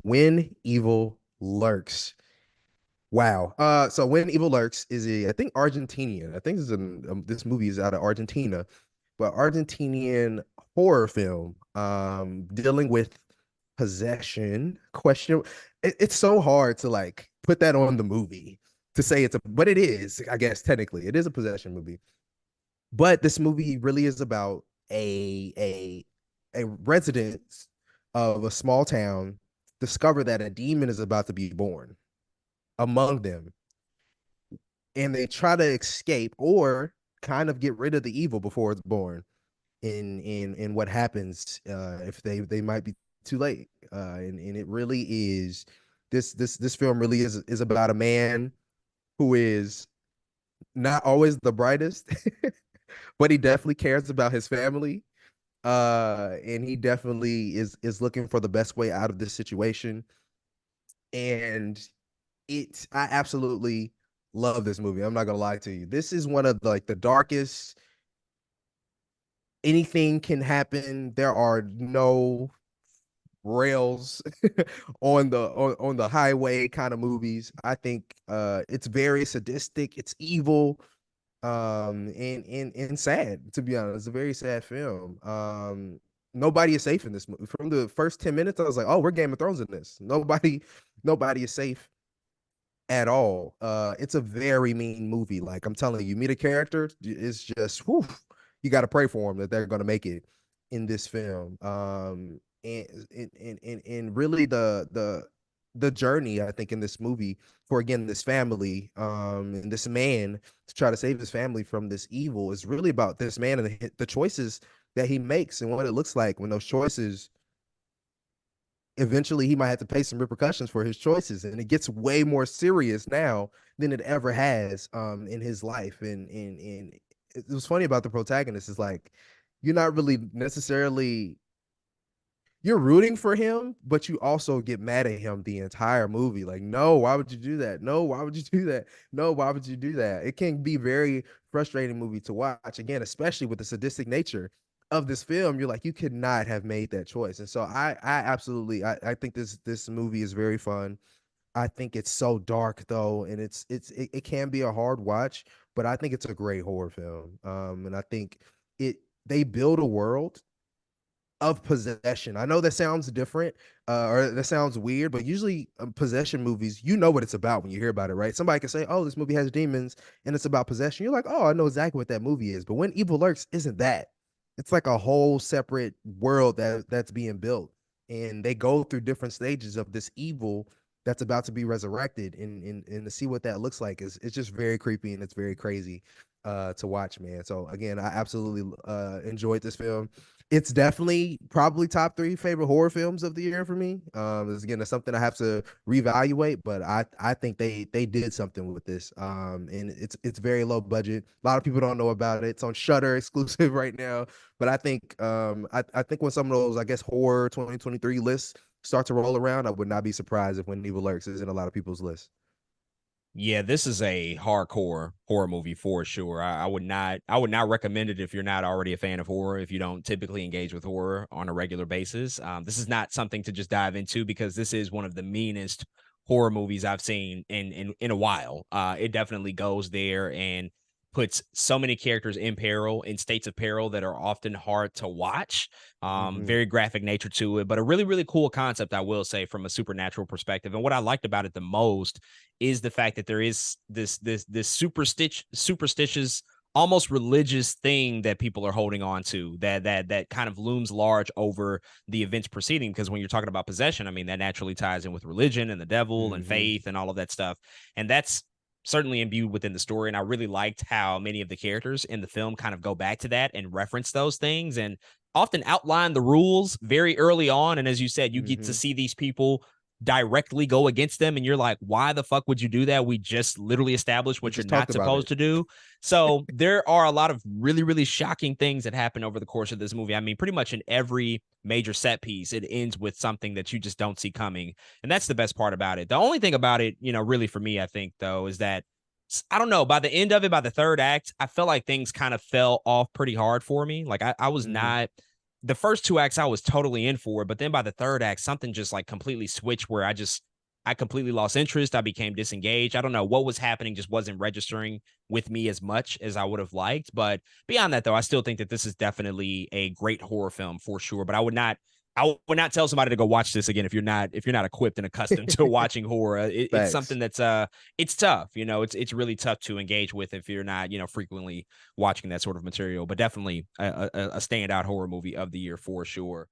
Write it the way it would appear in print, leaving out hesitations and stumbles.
When Evil Lurks. Wow. So When Evil Lurks is I think Argentinian. I think this movie is out of Argentina, but Argentinian horror film, dealing with possession. Question. It's so hard to like put that on the movie to say but it is. I guess technically it is a possession movie. But this movie really is about a resident of a small town discover that a demon is about to be born among them, and they try to escape or kind of get rid of the evil before it's born. In what happens if they might be too late. And it really is this film really is about a man who is not always the brightest, but he definitely cares about his family. And he definitely is looking for the best way out of this situation. And I absolutely love this movie. I'm not gonna lie to you. This is one of like the darkest. Anything can happen. There are no rails on the highway kind of movies. I think it's very sadistic, it's evil, and sad, to be honest. It's a very sad film. Nobody is safe in this movie. From the first 10 minutes, I was like, oh, we're Game of Thrones in this. Nobody is safe at all. It's a very mean movie. Like I'm telling you, meet a character, it's just whew, you got to pray for them that they're going to make it in this film. And really the journey I think in this movie for again this family and this man to try to save his family from this evil is really about this man and the choices that he makes and what it looks like when those choices eventually he might have to pay some repercussions for his choices, and it gets way more serious now than it ever has in his life. And it was funny about the protagonist is like you're not really necessarily you're rooting for him, but you also get mad at him the entire movie. Like, no, why would you do that? No, why would you do that? No, why would you do that? It can be very frustrating movie to watch. Again, especially with the sadistic nature of this film. You're like, you could not have made that choice. And so I absolutely, I think this movie is very fun. I think it's so dark though, and it can be a hard watch, but I think it's a great horror film. And I think it they build a world of possession. I know that sounds different, or that sounds weird, but usually possession movies, you know what it's about when you hear about it, right? Somebody can say, "Oh, this movie has demons and it's about possession." You're like, "Oh, I know exactly what that movie is." But When Evil Lurks isn't that. It's like a whole separate world that's being built, and they go through different stages of this evil that's about to be resurrected, and to see what that looks like is it's just very creepy and it's very crazy to watch, man. So again, I absolutely enjoyed this film. It's definitely probably top three favorite horror films of the year for me. Again, it's something I have to reevaluate, but I think they did something with this. And it's very low budget. A lot of people don't know about it. It's on Shudder exclusive right now. But I think I think when some of those I guess horror 2023 lists start to roll around, I would not be surprised if When Evil Lurks is in a lot of people's lists. Yeah, this is a hardcore horror movie for sure. I would not recommend it if you're not already a fan of horror, if you don't typically engage with horror on a regular basis. This is not something to just dive into because this is one of the meanest horror movies I've seen in a while. It definitely goes there and puts so many characters in peril, in states of peril that are often hard to watch. Mm-hmm. Very graphic nature to it, but a really, really cool concept, I will say, from a supernatural perspective. And what I liked about it the most is the fact that there is this superstitious, almost religious thing that people are holding on to that kind of looms large over the events preceding. Because when you're talking about possession, I mean, that naturally ties in with religion and the devil and Mm-hmm. faith and all of that stuff. And that's certainly imbued within the story. And I really liked how many of the characters in the film kind of go back to that and reference those things and often outline the rules very early on. And as you said, you get to Mm-hmm. see these people directly go against them, and you're like, why the fuck would you do that? We just literally established We what you're just talked not about supposed it. to do. So there are a lot of really, really shocking things that happen over the course of this movie. I mean, pretty much in every major set piece, it ends with something that you just don't see coming. And that's the best part about it. The only thing about it, really for me, I think, though, is that I don't know. By the end of it, by the third act, I felt like things kind of fell off pretty hard for me. Like I was Mm-hmm. not the first two acts I was totally in for, but then by the third act, something just like completely switched where I completely lost interest. I became disengaged. I don't know what was happening, just wasn't registering with me as much as I would have liked. But beyond that, though, I still think that this is definitely a great horror film for sure. But I would not tell somebody to go watch this again if you're not equipped and accustomed to watching horror. It's Facts. something that's it's tough. It's really tough to engage with if you're not frequently watching that sort of material. But definitely a standout horror movie of the year for sure.